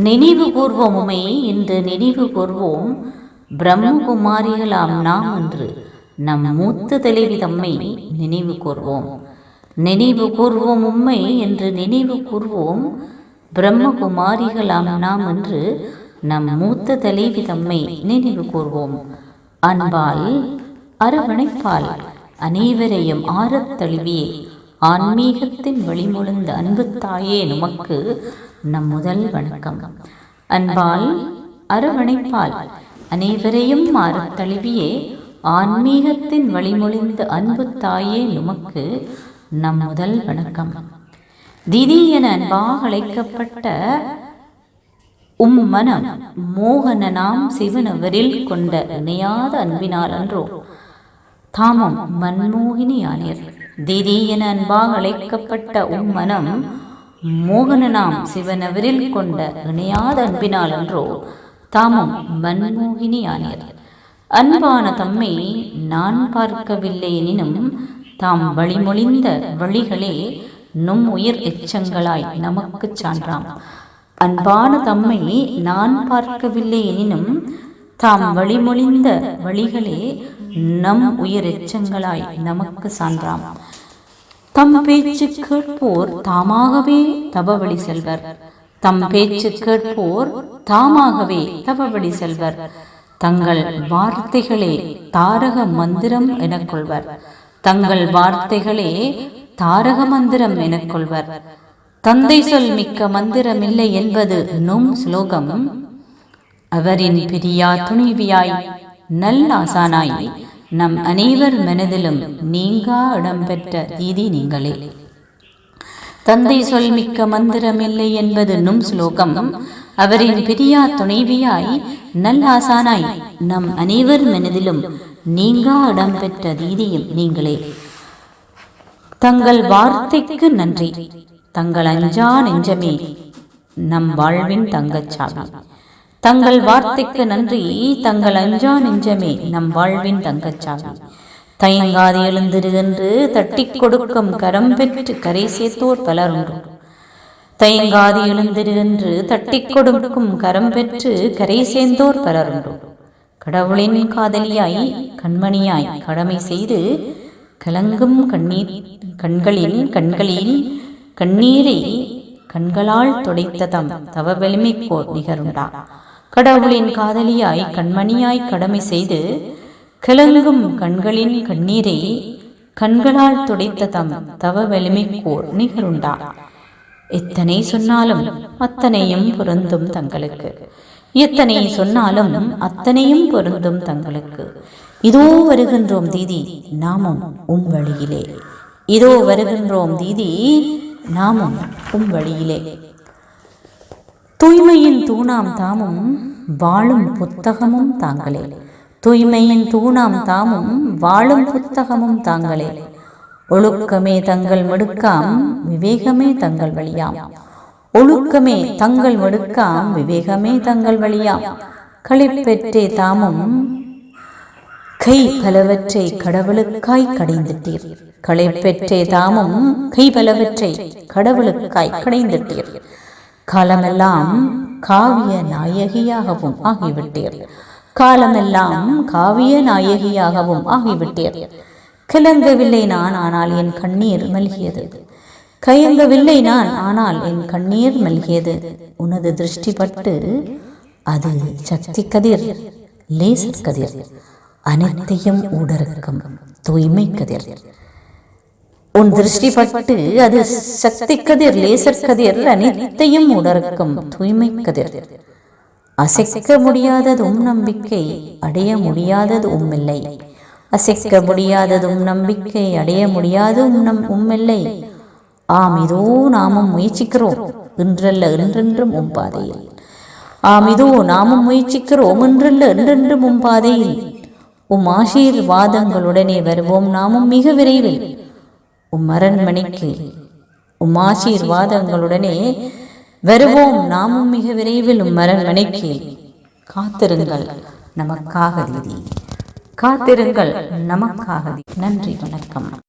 நினைவு கூர்வோமுமை இன்று நினைவு கூர்வோம் பிரம்மகுமாரிகளாம் நாம் என்று நம் மூத்த தலைவி தம்மை நினைவு கூர்வோம். நினைவு கூர்வோம் உம்மை என்று நினைவு கூர்வோம் பிரம்மகுமாரிகளாம் நாம் என்று நம் மூத்த தலைவி தம்மை நினைவு கூர்வோம். அன்பால் அரவணைப்பால் அனைவரையும் ஆரத் தழுவியே ஆன்மீகத்தின் வழிமொழிந்த அன்பு தாயே நமக்கு நம் முதல் வணக்கம். அன்பால் அரவணைப்பால் அனைவரையும் ஆரத் தழுவியே ஆன்மீகத்தின் வழிமொழிந்த அன்பு தாயே நமக்கு நம் முதல் வணக்கம். திதி என அன்பாக அழைக்கப்பட்ட மனம் மோகனனாம் சிவனவரில் கொண்ட இணையாத அன்பினால் அன்றோ தாமம் மன்மோகினியானீர். திதி என அன்பாக அழைக்கப்பட்ட மனம் மோகனனாம் சிவனவரில் கொண்ட இணையாத அன்பினால் அன்றோ தாமம் மன்மோகினியானீர். அன்பான தம்மை நான் பார்க்கவில்லை எனினும் தாம் வழிமொழிந்த வழிகளே நும் உயிர் எச்சங்களாய் நமக்கு சான்றாம். அன்பான தம்மை நான் பார்க்கவில்லை எனினும் தாம் வழிமொழிந்த வழிகளே நம் உயிர் எச்சங்களாய் நமக்கு சான்றாம். தம் பேச்சு கேட்போர் தாமாகவே தபவழி செல்வர். தம் பேச்சு கேட்போர் தாமாகவே தபவழி செல்வர். தங்கள் வார்த்தைகளே தாரக மந்திரம் எனக் கொள்வர். தங்கள் வார்த்தைகளே தாரக மந்திரம் எனக் கொள்வர். தந்தை சொல் மிக்க மந்திரம் இல்லை என்பது நும் ஸ்லோகம். அவரின் பிரியா துணிவியாய் நல்லாசானாய் நம் அனைவர் மனதிலும் நீங்கா இடம்பெற்ற தீதி நீங்களே. தந்தை சொல் மிக்க மந்திரம் இல்லை என்பது நும் ஸ்லோகம். அவரின் பிரியா துணைவியாய் நல்லாசானாய் நம் அனைவர் மனதிலும் நீங்கா இடம்பெற்ற தீதியும் நீங்களே. தங்கள் வார்த்தைக்கு நன்றி. தங்கள் அஞ்சா நெஞ்சமே நம் வாழ்வின் தங்கச்சாவி. தங்கள் வார்த்தைக்கு நன்றி. தங்கள் அஞ்சா நெஞ்சமே நம் வாழ்வின் தங்கச்சாவி. தயங்காது எழுந்திருகென்று தட்டி கொடுக்கும் கரம் பெற்று கரை சேர்த்தோர் பலருண்டு. தயங்காது எழுந்திருகென்று தட்டி கொடுக்கும் கரம் பெற்று கரை சேர்ந்தோர் பலருண்டு. கடவுளின் காதலியாய் கண்மணியாய் கடமை செய்து கலங்கும் கண்களின் கண்ணீரை கண்களால் துடைத்த தவ வலிமைக்கோர் நிகருண்டா. கடவுளின் காதலியாய் கண்மணியாய் கடமை செய்து கலங்கும் கண்களின் கண்ணீரை கண்களால் துடைத்த தவ வலிமைக்கோர் நிகருண்டா. எத்தனை சொன்னாலும் அத்தனையும் பொருந்தும் தங்களுக்கு. எத்தனை சொன்னாலும் அத்தனையும் பொருந்தும் தங்களுக்கு. இதோ வருகின்றோம் தீதி நாமும் வழியிலே. இதோ வருகின்றோம் தீதி நாமும் வழியிலே. தூய்மையின் தூணாம் தாமும் வாழும் புத்தகமும் தாங்களே. தூய்மையின் தூணாம் தாமும் வாழும் புத்தகமும் தாங்களே. ஒழுக்கமே தங்கள் மடுக்காம் விவேகமே தங்கள் வழியாம். ஒழுக்கமே தங்கள் மடுக்காம் விவேகமே தங்கள் வழியாம். களிப்பெற்றே தாமும் கை பலவற்றை கடவுளுக்காய் கடைந்திட்டீர். களிப்பெற்றே தாமும் கை பலவற்றை கடவுளுக்காய் கடைந்திட்டீர். காலமெல்லாம் காவிய நாயகியாகவும் ஆகிவிட்டீர். காலமெல்லாம் காவிய நாயகியாகவும் ஆகிவிட்டீர். கிளங்கவில்லை நான் ஆனால் என் கண்ணீர் மல்கியது. கயங்கவில்லை நான் ஆனால் என் கண்ணீர் மல்கியது. உனது திருஷ்டிப்பட்டு அது சக்தி கதிர் லேசர் கதிர் அனைத்தையும் ஊடறுக்கும் தூய்மை கதிர். உன் திருஷ்டிப்பட்டு அது சக்தி கதிர் லேசர் கதிர் அனைத்தையும் ஊடறுக்கும் தூய்மை கதிர். அசைக்க முடியாததும் நம்பிக்கை அடைய முடியாதது உம்மில்லை. அசைக்க முடியாததும் நம்பிக்கை அடைய முடியாது உம்மில்லை. ஆம் இதோ நாமும் முயற்சிக்கிறோம் இன்றல்ல என்றென்றும் பாதையில். ஆம் இதோ நாமும் முயற்சிக்கிறோம் இன்றல்ல என்றென்றும் பாதையில். ஆசீர்வாதங்களுடனே வருவோம் நாமும் மிக விரைவில் அரண்மனைக்கு. ஆசீர்வாதங்களுடனே வருவோம் நாமும் மிக விரைவில் அரண்மனைக்கு. காத்திருங்கள் நமக்காக தீதி. காத்திருங்கள் நமக்காக. நன்றி, வணக்கம்.